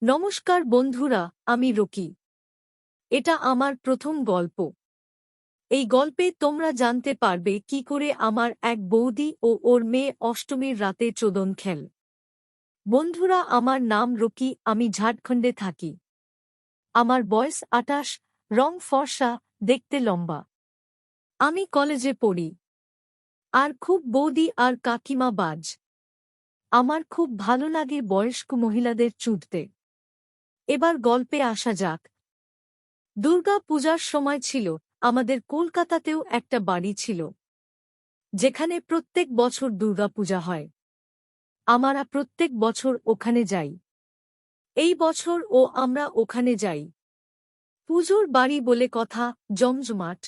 নমস্কার বন্ধুরা, আমি রকি। এটা আমার প্রথম গল্প। এই গল্পে তোমরা জানতে পারবে কি করে আমার এক বৌদি ও ওর মেয়ে অষ্টমীর রাতে চোদন খেল। বন্ধুরা, আমার নাম রকি, আমি ঝাড়খণ্ডে থাকি। আমার বয়স 28, রং ফর্সা, দেখতে লম্বা। আমি কলেজে পড়ি। আর খুব বৌদি আর কাকিমা বাজ। আমার খুব ভালো লাগে বয়স্ক মহিলাদের চুদতে। এবার গল্পে আসা যাক। দুর্গা পূজার সময় ছিল, আমাদের কলকাতাতেও একটা বাড়ি ছিল যেখানে প্রত্যেক বছর দুর্গা পূজা হয়। আমরা প্রত্যেক বছর ওখানে যাই। এই বছর আমরা ওখানে যাই। পুজোর বাড়ি বলে কথা, জমজমাট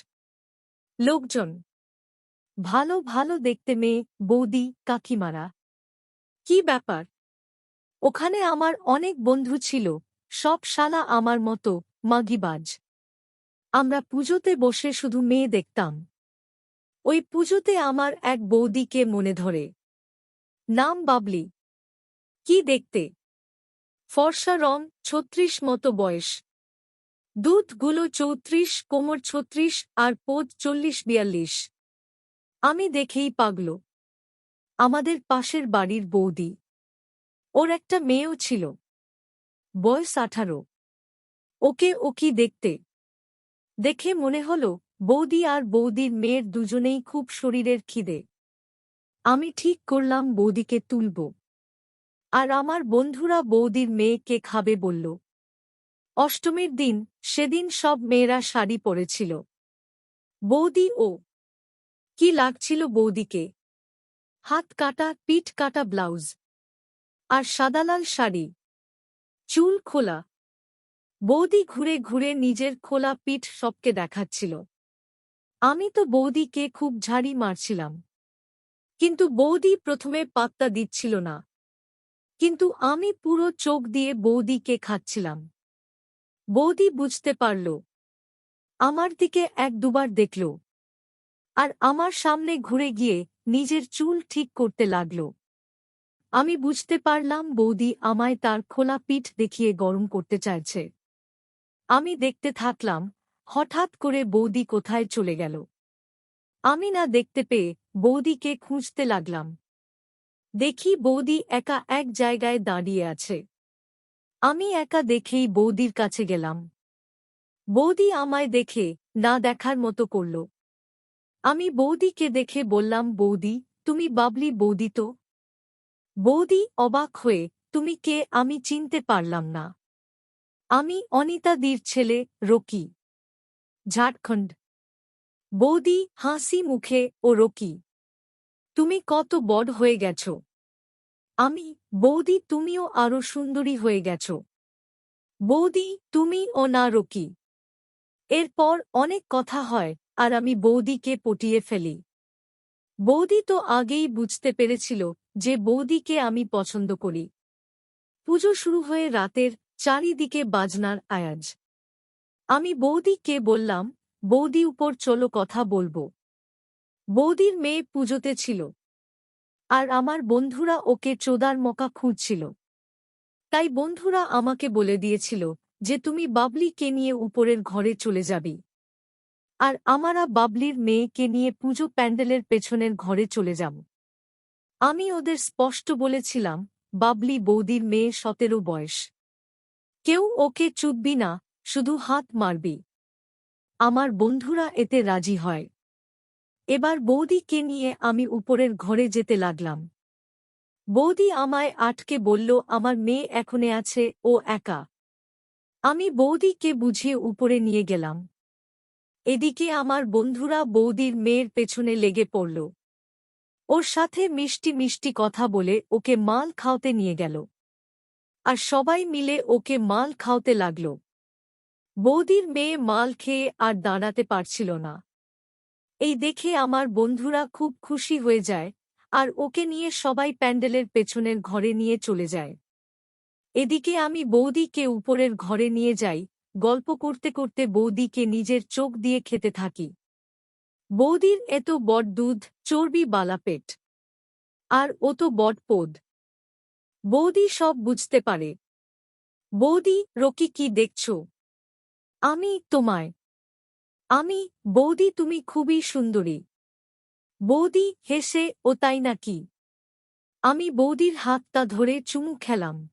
লোকজন, ভালো ভালো দেখতে মেয়ে, বৌদি, কাকিমারা। কি ব্যাপার? ওখানে আমার অনেক বন্ধু ছিল, সব শালা আমার মতো মাগিবাজ। আমরা পুজোতে বসে শুধু মেয়ে দেখতাম। ওই পুজোতে আমার এক বৌদিকে মনে ধরে। নাম বাবলি। কি দেখতে ফর্সা, রং 36 মতো বয়স। দুধগুলো 34, কোমর 36 আর পোদ 40-42। আমি দেখেই পাগল। আমাদের পাশের বাড়ির বৌদি, ওর একটা মেয়েও ছিল, বয়স 18। ও কি দেখতে! দেখে মনে হল বৌদি আর বৌদির মেয়ের দুজনেই খুব শরীরের খিদে। আমি ঠিক করলাম বৌদিকে তুলব। আর আমার বন্ধুরা বৌদির মেয়েকে খাবে বলল। অষ্টমীর দিন, সেদিন সব মেয়েরা শাড়ি পরেছিল। বৌদি কি লাগছিল বৌদিকে! হাত কাটা, পিঠ কাটা ব্লাউজ আর সাদালাল শাড়ি, চুল খোলা। বৌদি ঘুরে ঘুরে নিজের খোলা পিঠ সবকে দেখাচ্ছিল। আমি তো বৌদিকে খুব ঝাড়ি মারছিলাম, কিন্তু বৌদি প্রথমে পাত্তা দিচ্ছিল না। কিন্তু আমি পুরো চোখ দিয়ে বৌদিকে খাচ্ছিলাম। বৌদি বুঝতে পারল, আমার দিকে এক দুবার দেখল, আর আমার সামনে ঘুরে গিয়ে নিজের চুল ঠিক করতে লাগল। আমি বুঝতে পারলাম বৌদি আমায় তার খোলা পিঠ দেখিয়ে গরম করতে চাইছে। আমি দেখতে থাকলাম। হঠাৎ করে বৌদি কোথায় চলে গেল। আমি না দেখতে পেয়ে বৌদিকে খুঁজতে লাগলাম। দেখি বৌদি একা এক জায়গায় দাঁড়িয়ে আছে। আমি একা দেখেই বৌদির কাছে গেলাম। বৌদি আমায় দেখে না দেখার মতো করল। আমি বৌদিকে দেখে বললাম, বৌদি, তুমি বাবলি বৌদি তো? বৌদি অবাক হয়ে, তুমি কে? আমি চিনতে পারলাম না। আমি অনিতাদির ছেলে, রকি, ঝাড়খণ্ড। বৌদি হাসি মুখে, ও রকি, তুমি কত বড় হয়ে গেছ! আমি, বৌদি তুমিও আরো সুন্দরী হয়ে গেছ। বৌদি তুমি না রকি। এরপর অনেক কথা হয়, আর আমি বৌদিকে পটিয়ে ফেলি। বৌদি তো আগেই বুঝতে পেরেছিল যে বৌদিকে আমি পছন্দ করি। পুজো শুরু হয়ে রাতের, চারিদিকে বাজনার আওয়াজ। আমি বৌদিকে বললাম, বৌদি উপর চলো, কথা বলবো। বৌদির মেয়ে পুজোতে ছিল, আর আমার বন্ধুরা ওকে চোদার মকা খুঁজছিল। তাই বন্ধুরা আমাকে বলে দিয়েছিল যে তুমি বাবলিকে নিয়ে উপরের ঘরে চলে যাবি, আর আমরা বাবলির মেয়েকে নিয়ে পুজো প্যান্ডেলের পেছনের ঘরে চলে যাব। আমি ওদের স্পষ্ট বলেছিলাম, বাবলি বৌদির মেয়ে, 17 বয়স। কেউ ওকে চুদবি না, শুধু হাত মারবি। আমার বন্ধুরা এতে রাজি হয়। এবার বৌদিকে নিয়ে আমি উপরের ঘরে যেতে লাগলাম। বৌদি আমায় আটকে বলল, আমার মেয়ে এখনে আছে, ও একা। আমি বৌদিকে বুঝিয়ে উপরে নিয়ে গেলাম। এদিকে আমার বন্ধুরা বৌদির মেয়ের পেছনে লেগে পড়ল। ওর সাথে মিষ্টি মিষ্টি কথা বলে ওকে মাল খাওয়াতে নিয়ে গেল। আর সবাই মিলে ওকে মাল খাওয়াতে লাগল। বৌদির মেয়ে মাল খেয়ে আর দাঁড়াতে পারছিল না। এই দেখে আমার বন্ধুরা খুব খুশি হয়ে যায়, আর ওকে নিয়ে সবাই প্যান্ডেলের পেছনের ঘরে নিয়ে চলে যায়। এদিকে আমি বৌদিকে উপরের ঘরে নিয়ে যাই। গল্প করতে করতে বৌদিকে নিজের চোখ দিয়ে খেতে থাকি। বৌদির এত বড় দুধ, চর্বি বালা পেট, আর ও তো বড় পোদ। বৌদি সব বুঝতে পারে। বৌদি, রকি কি দেখছ? আমি তোমায়। আমি, বৌদি তুমি খুবই সুন্দরী। বৌদি হেসে, ও তাই নাকি? আমি বৌদির হাতটা ধরে চুমু খেলাম।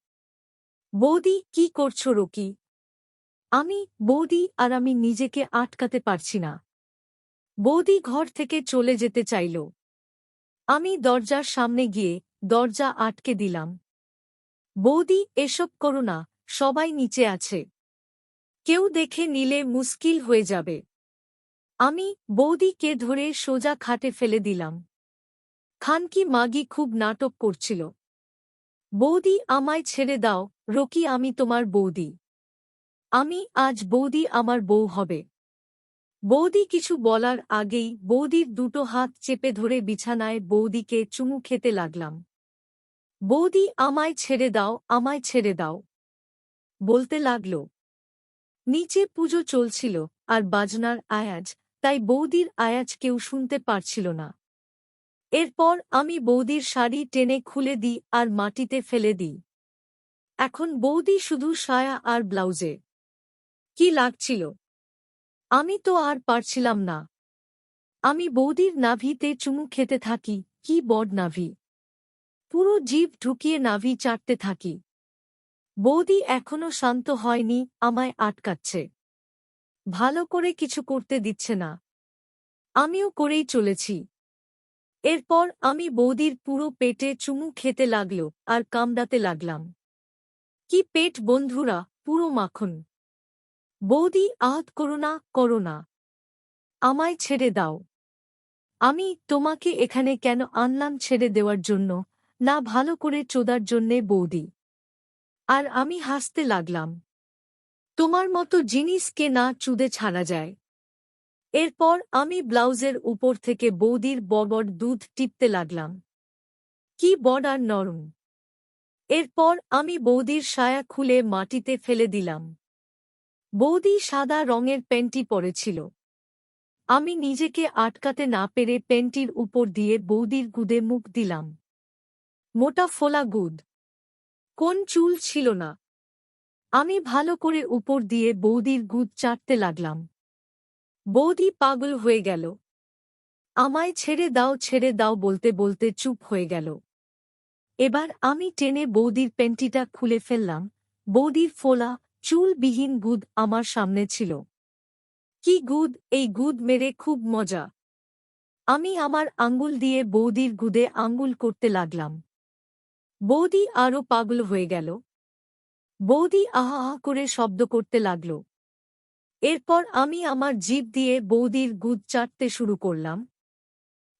বৌদি কি করছো রকি? আমি, বৌদি আর আমি নিজেকে আটকাতে পারছি না। বৌদি ঘর থেকে চলে যেতে চাইল। আমি দরজার সামনে গিয়ে দরজা আটকে দিলাম। বৌদি এসব করো না, সবাই নিচে আছে। কেউ দেখে নিলে মুশকিল হয়ে যাবে। আমি বৌদিকে ধরে সোজা খাটে ফেলে দিলাম। খানকি মাগি খুব নাটক করছিল। বৌদি আমায় ছেড়ে দাও, রকি আমি তোমার বৌদি। আমি আজ বৌদি আমার বউ হবে। বৌদি কিছু বলার আগেই বৌদির দুটো হাত চেপে ধরে বিছানায় বৌদিকে চুমু খেতে লাগলাম। বৌদি আমায় ছেড়ে দাও, আমায় ছেড়ে দাও বলতে লাগল। নিচে পুজো চলছিল আর বাজনার আয়াজ, তাই বৌদির আয়াজ কেউ শুনতে পারছিল না। এরপর আমি বৌদির শাড়ি টেনে খুলে দিই আর মাটিতে ফেলে দিই। এখন বৌদি শুধু সায়া আর ব্লাউজে। কি লাগছিল? আমি তো আর পারছিলাম না। আমি বৌদির নাভিতে চুমু খেতে থাকি। কি বড় নাভি! পুরো জিভ ঢুকিয়ে নাভি চাটতে থাকি। বৌদি এখনো শান্ত হয়নি, আমায় আটকাচ্ছে। ভালো করে কিছু করতে দিচ্ছে না। আমিও করেই চলেছি। এরপর আমি বৌদির পুরো পেটে চুমু খেতে লাগল আর কামড়াতে লাগলাম। কি পেট বন্ধুরা, পুরো মাখন। বৌদি আহত করো না, করো না। আমায় ছেড়ে দাও। আমি তোমাকে এখানে কেন আনলাম ছেড়ে দেওয়ার জন্য, না ভালো করে চোদার জন্যে বৌদি। আর আমি হাসতে লাগলাম। তোমার মতো জিনিসকে না চুদে ছাড়া যায়। এরপর আমি ব্লাউজের উপর থেকে বৌদির বড় দুধ টিপতে লাগলাম। কি বড় আর নরম! এরপর আমি বৌদির সায়া খুলে মাটিতে ফেলে দিলাম। বৌদি সাদা রঙের প্যান্টি পরেছিল। আমি নিজেকে আটকাতে না পেরে প্যান্টির উপর দিয়ে বৌদির গুদে মুখ দিলাম। মোটা ফোলা গুদ। কোন চুল ছিল না। আমি ভালো করে উপর দিয়ে বৌদির গুদ চাটতে লাগলাম। বৌদি পাগল হয়ে গেল। আমায় ছেড়ে দাও বলতে বলতে চুপ হয়ে গেল। এবার আমি টেনে বৌদির প্যান্টিটা খুলে ফেললাম। বৌদির ফোলা, চুলবিহীন গুদ আমার সামনে ছিল। কি গুদ! এই গুদ মেরে খুব মজা। আমি আমার আঙ্গুল দিয়ে বৌদির গুদে আঙ্গুল করতে লাগলাম। বৌদি আরও পাগল হয়ে গেল। বৌদি আহা আহা করে শব্দ করতে লাগল। এরপর আমি আমার জিভ দিয়ে বৌদির গুদ চাটতে শুরু করলাম।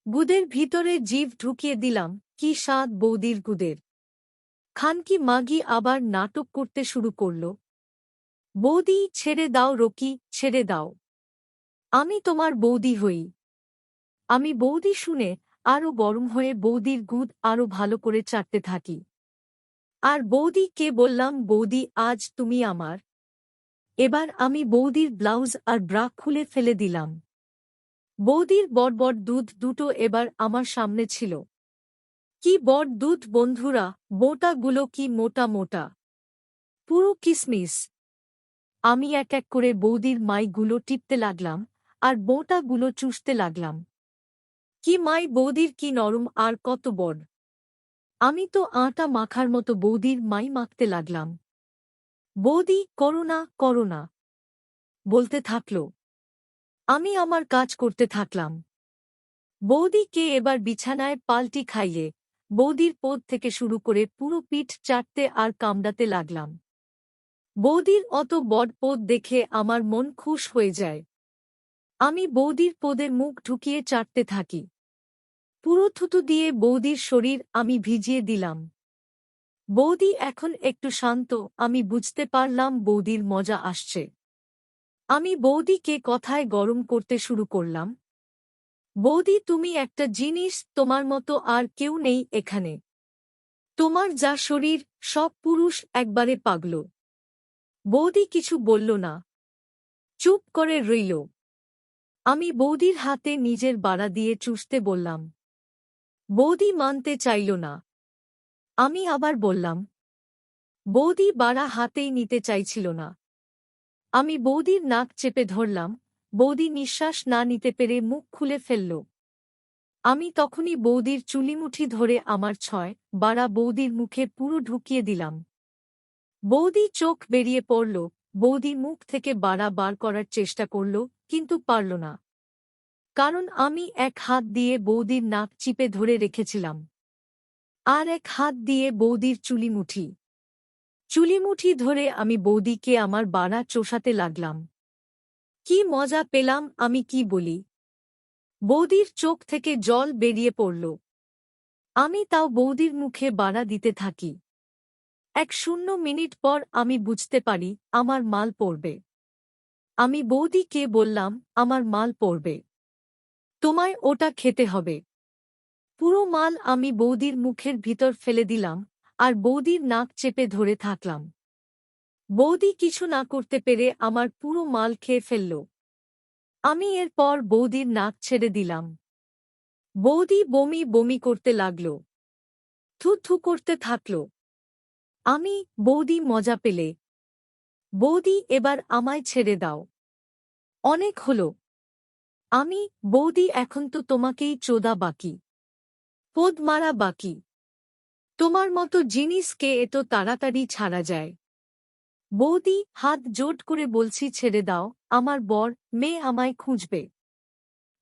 গুদের ভিতরে জিভ ঢুকিয়ে দিলাম। কি স্বাদ বৌদির গুদের! খানকি মাগি আবার নাটক করতে শুরু করল। বৌদি ছেড়ে দাও রকি, ছেড়ে দাও। আমি তোমার বৌদি হই। আমি বৌদি শুনে আরও গরম হয়ে বৌদির গুদ আরও ভালো করে চাটতে থাকি। আর বৌদিকে বললাম, বৌদি আজ তুমি আমার। এবার আমি বৌদির ব্লাউজ আর ব্রা খুলে ফেলে দিলাম। বৌদির বড় দুধ দুটো এবার আমার সামনে ছিল। কি বড় দুধ বন্ধুরা, বোঁটাগুলো কি মোটা মোটা! পুরো কিসমিস। আমি এক এক করে বৌদির মাইগুলো টিপতে লাগলাম আর বোঁটাগুলো চুষতে লাগলাম। কি মাই বৌদির, কি নরম আর কত বড়! আমি তো আটা মাখার মতো বৌদির মাই মাখতে লাগলাম। বৌদি করো না, করো না বলতে থাকল। আমি আমার কাজ করতে থাকলাম। বৌদিকে এবার বিছানায় পাল্টি খাইয়ে বৌদির পোদ থেকে শুরু করে পুরো পিঠ চাটতে আর কামড়াতে লাগলাম। বৌদির অত বড় পোদ দেখে আমার মন খুশ হয়ে যায়। আমি বৌদির পোদে মুখ ঢুকিয়ে চাটতে থাকি। পুরো থুতু দিয়ে বৌদির শরীর আমি ভিজিয়ে দিলাম। বৌদি এখন একটু শান্ত, আমি বুঝতে পারলাম বৌদির মজা আসছে। আমি বৌদিকে কথায় গরম করতে শুরু করলাম। বৌদি তুমি একটা জিনিস, তোমার মতো আর কেউ নেই এখানে। তোমার যা শরীর, সব পুরুষ একবারে পাগল। বৌদি কিছু বলল না, চুপ করে রইল। আমি বৌদির হাতে নিজের বাড়া দিয়ে চুষতে বললাম। বৌদি মানতে চাইল না। আমি আবার বললাম, বৌদি বাড়া হাতেই নিতে চাইছিল না। আমি বৌদির নাক চেপে ধরলাম। বৌদি নিঃশ্বাস না নিতে পেরে মুখ খুলে ফেলল। আমি তখনই বৌদির চুলিমুঠি ধরে আমার বাড়া বৌদির মুখে পুরো ঢুকিয়ে দিলাম। বৌদি চোখ বেরিয়ে পড়ল। বৌদি মুখ থেকে বাড়া বার করার চেষ্টা করল, কিন্তু পারল না। কারণ আমি এক হাত দিয়ে বৌদির নাক চিপে ধরে রেখেছিলাম, আর এক হাত দিয়ে বৌদির চুলিমুঠি ধরে আমি বৌদিকে আমার বাড়া চোষাতে লাগলাম। কি মজা পেলাম আমি কি বলি। বৌদির চোখ থেকে জল বেরিয়ে পড়ল। আমি তাও বৌদির মুখে বাড়া দিতে থাকি। 1-0 মিনিট পর আমি বুঝতে পারি আমার মাল পড়বে। আমি বৌদিকে বললাম, আমার মাল পড়বে, তোমায় ওটা খেতে হবে। পুরো মাল আমি বৌদির মুখের ভিতর ফেলে দিলাম, আর বৌদির নাক চেপে ধরে থাকলাম। বৌদি কিছু না করতে পেরে আমার পুরো মাল খেয়ে ফেলল। আমি এরপর বৌদির নাক ছেড়ে দিলাম। বৌদি বমি বমি করতে লাগল, থু থু করতে থাকল। আমি, বৌদি মজা পেলে? বৌদি এবার আমায় ছেড়ে দাও, অনেক হলো। আমি, বৌদি এখন তো তোমাকেই চোদা বাকি, পোদ মারা বাকি। তোমার মতো জিনিসকে এত তাড়াতাড়ি ছাড়া যায়? বৌদি, হাত জোট করে বলছি ছেড়ে দাও, আমার বর মেয়ে আমায় খুঁজবে।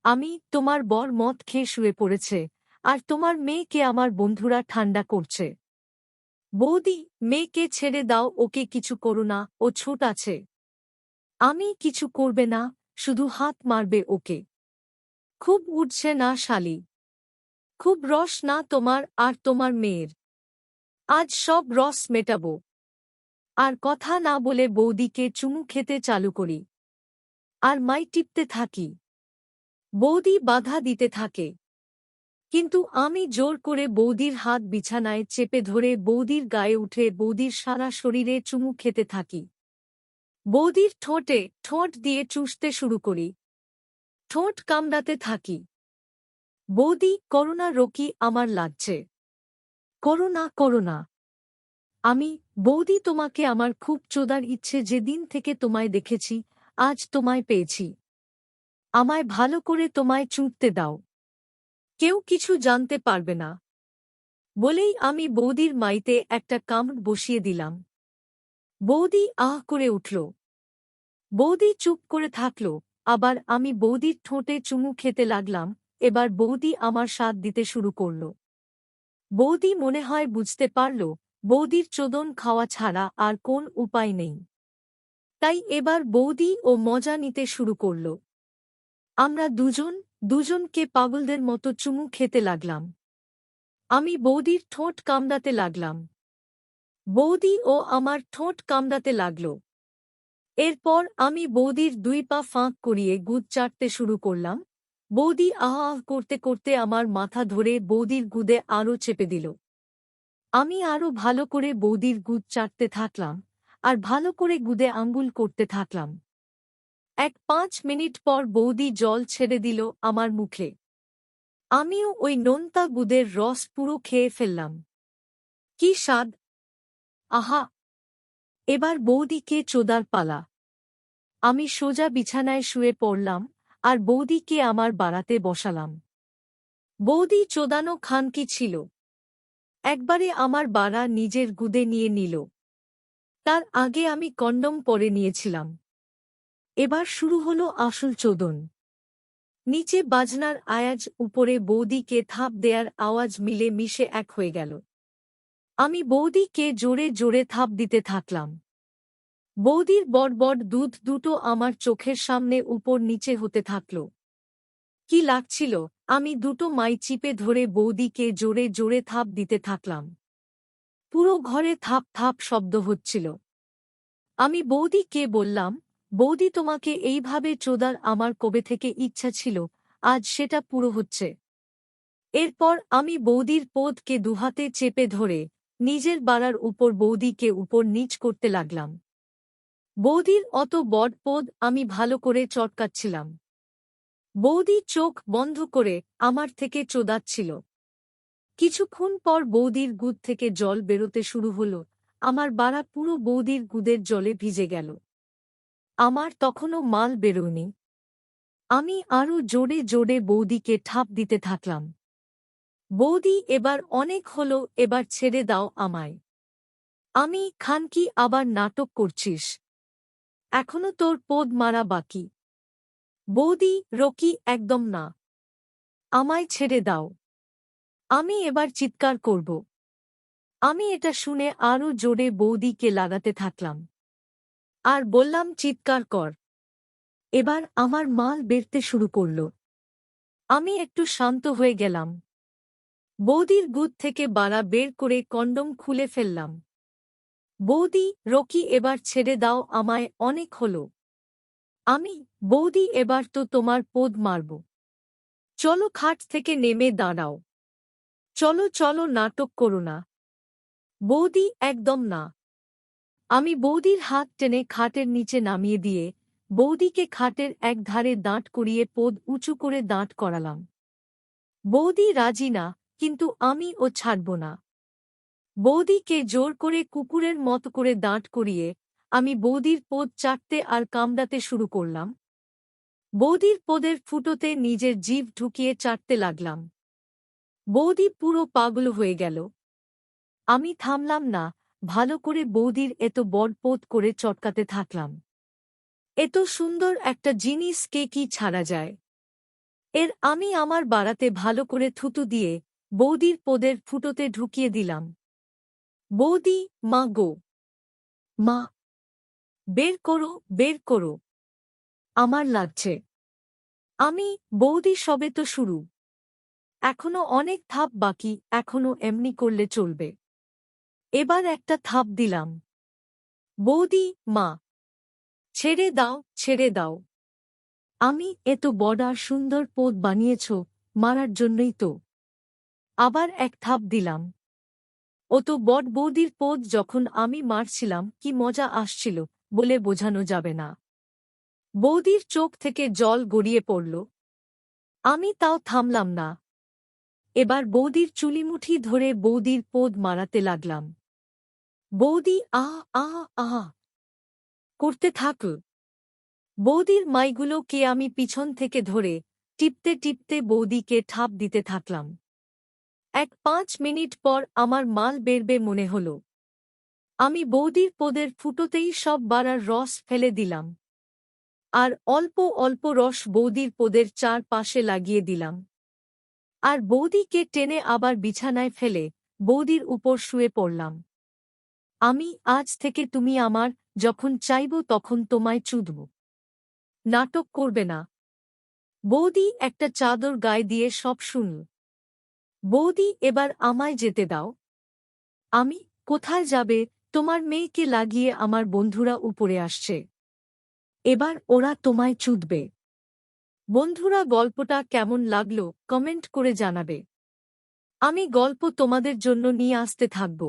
আমি, তোমার বর মদ খেয়ে শুয়ে পড়েছে, আর তোমার মেয়েকে আমার বন্ধুরা ঠান্ডা করছে। বৌদি, মেয়েকে ছেড়ে দাও, ওকে কিছু করো না, ও ছোট আছে। আমি, কিছু করবে না, শুধু হাত মারবে ওকে। খুব উঠছে না শালি? খুব রস না তোমার আর তোমার মেয়ের? আজ সব রস মেটাবো। আর কথা না বলে বৌদিকে চুমু খেতে চালু করি, আর মাই টিপতে থাকি। বৌদি বাধা দিতে থাকে, কিন্তু আমি জোর করে বৌদির হাত বিছানায় চেপে ধরে বৌদির গায়ে উঠে বৌদির সারা শরীরে চুমু খেতে থাকি। বৌদির ঠোঁটে ঠোঁট দিয়ে চুষতে শুরু করি, ঠোঁট কামড়াতে থাকি। বৌদি, করোনা রকি, আমার লাগছে, করোনা করোনা। আমি, বৌদি তোমাকে আমার খুব চোদার ইচ্ছে, যেদিন থেকে তোমায় দেখেছি আজ তোমায় পেয়েছি। আমায় ভালো করে তোমায় চুঁড়তে দাও, কেউ কিছু জানতে পারবে না। বলেই আমি বৌদির মাইতে একটা কামড় বসিয়ে দিলাম। বৌদি আহ করে উঠল। বৌদি চুপ করে থাকল। আবার আমি বৌদির ঠোঁটে চুমু খেতে লাগলাম। এবার বৌদি আমার স্বাদ দিতে শুরু করল। বৌদি মনে হয় বুঝতে পারল বৌদির চোদন খাওয়া ছাড়া আর কোন উপায় নেই। তাই এবার বৌদি ও মজা নিতে শুরু করল। আমরা দুজনকে পাগলদের মতো চুমু খেতে লাগলাম। আমি বৌদির ঠোঁট কামড়াতে লাগলাম। বৌদি ও আমার ঠোঁট কামড়াতে লাগল। এরপর আমি বৌদির 2 পা ফাঁক করিয়ে গুদ চাটতে শুরু করলাম। বৌদি আহ আহ করতে করতে আমার মাথা ধরে বৌদির গুদে আরও চেপে দিল। আমি আরও ভালো করে বৌদির গুদ চাটতে থাকলাম, আর ভালো করে গুদে আঙ্গুল করতে থাকলাম। 5 মিনিট পর বৌদি জল ছেড়ে দিল আমার মুখে। আমিও ওই নোনতা গুদের রস পুরো খেয়ে ফেললাম। কি স্বাদ! আহা! এবার বৌদিকে চোদার পালা। আমি সোজা বিছানায় শুয়ে পড়লাম, আর বৌদিকে আমার বাড়াতে বসালাম। বৌদি চোদানো খানকি ছিল। একবারে আমার বাড়া নিজের গুদে নিয়ে নিল। তার আগে আমি কন্ডম পরে নিয়েছিলাম। এবার শুরু হলো আসল চোদন। নিচে বাজনার আওয়াজ, উপরে বৌদিকে থাপ দেয়ার আওয়াজ মিলে মিশে এক হয়ে গেল। আমি বৌদিকে জোরে জোরে থাপ দিতে থাকলাম। বৌদির বড় দুধ দুটো আমার চোখের সামনে উপর নিচে হতে থাকল। কি লাগছিল! আমি দুটো মাই চিপে ধরে বৌদিকে জোরে জোরে থাপ দিতে থাকলাম। পুরো ঘরে থাপ থাপ শব্দ হচ্ছিল। আমি বৌদিকে বললাম, বৌদি, তোমাকে এইভাবে চোদার আমার কবে থেকে ইচ্ছা ছিল, আজ সেটা পুরো হচ্ছে। এরপর আমি বৌদির পোদকে দুহাতে চেপে ধরে নিজের বাড়ার উপর বৌদিকে উপর নিচ করতে লাগলাম। বৌদির অত বড় পোদ আমি ভালো করে চটকাচ্ছিলাম। বৌদি চোখ বন্ধ করে আমার থেকে চোদাচ্ছিল। কিছুক্ষণ পর বৌদির গুদ থেকে জল বেরোতে শুরু হল। আমার বাড়া পুরো বৌদির গুদের জলে ভিজে গেল। আমার তখনও মাল বেরোয়নি। আমি আরও জোরে জোরে বৌদিকে ঠাপ দিতে থাকলাম। বৌদি, এবার অনেক হলো, এবার ছেড়ে দাও আমায়। আমি খানকি আবার নাটক করছিস? এখনো তোর পোদ মারা বাকি। বৌদি, রকি, একদম না। আমায় ছেড়ে দাও। আমি এবার চিৎকার করব। আমি এটা শুনে আরও জোরে বৌদিকে লাগাতে থাকলাম আর বললাম, চিৎকার কর। এবার আমার মাল বেরতে শুরু করল। আমি একটু শান্ত হয়ে গেলাম। বৌদির গুদ থেকে বাড়া বের করে কন্ডম খুলে ফেললাম। বৌদি, রকি, এবার ছেড়ে দাও আমায়, অনেক হলো। আমি, বৌদি, এবার তো তোমার পোদ মারব। চলো, খাট থেকে নেমে দাঁড়াও। চলো চলো, নাটক করো না। বৌদি, একদম না। আমি বৌদির হাত টেনে খাটের নিচে নামিয়ে দিয়ে বৌদিকে খাটের এক ধারে দাঁড় করিয়ে পোদ উঁচু করে দাঁড় করালাম। বৌদি রাজি না, কিন্তু আমি ও ছাড়ব না। বৌদিকে জোর করে কুকুরের মতো করে দাঁড় করিয়ে আমি বৌদির পোদ চাটতে আর কামড়াতে শুরু করলাম। বৌদির পোদের ফুটোতে নিজের জিভ ঢুকিয়ে চাটতে লাগলাম। বৌদি পুরো পাগল হয়ে গেল। আমি থামলাম না, ভালো করে বৌদির এত বড় পোদ করে চটকাতে থাকলাম। এত সুন্দর একটা জিনিস কে কি ছাড়া যায়? আমি আমার বাড়াতে ভালো করে থুতু দিয়ে বৌদির পোদের ফুটোতে ঢুকিয়ে দিলাম। বৌদি, মা গো, মা, বের করো, বের করো, আমার লাগছে। আমি, বৌদি, সবে তো শুরু। এখনো অনেক ধাপ বাকি, এখনো এমনি করলে চলবে। এবার একটা থাপ দিলাম। বৌদি, মা, ছেড়ে দাও, ছেড়ে দাও। আমি, এত বড় আর সুন্দর পোদ বানিয়েছ, মারার জন্যই তো। আবার এক থাপ দিলাম। ও তো বড় বৌদির পোদ, যখন আমি মারছিলাম কি মজা আসছিল বলে বোঝানো যাবে না। বৌদির চোখ থেকে জল গড়িয়ে পড়ল। আমি তাও থামলাম না। এবার বৌদির চুলিমুঠি ধরে বৌদির পোদ মারাতে লাগলাম। বৌদি আহ আহ আহ করতে থাকল। বৌদির মাইগুলোকে আমি পিছন থেকে ধরে টিপতে টিপতে বৌদিকে ঠাপ দিতে থাকলাম। 5 মিনিট পর আমার মাল বেরবে মনে হল। আমি বৌদির পোদের ফুটোতেই সব বাড়ার রস ফেলে দিলাম আর অল্প অল্প রস বৌদির পোদের চার পাশে লাগিয়ে দিলাম। আর বৌদিকে টেনে আবার বিছানায় ফেলে বৌদির উপর শুয়ে পড়লাম। আমি, আজ থেকে তুমি আমার, যখন চাইব তখন তোমায় চুদব। নাটক করবে না। বৌদি একটা চাদর গায়ে দিয়ে সব শুনল। বৌদি, এবার আমায় যেতে দাও। আমি, কোথায় যাবে? তোমার মেয়েকে লাগিয়ে আমার বন্ধুরা উপরে আসছে। এবার ওরা তোমায় চুদবে। বন্ধুরা, গল্পটা কেমন লাগলো কমেন্ট করে জানাবে। আমি গল্প তোমাদের জন্য নিয়ে আসতে থাকব।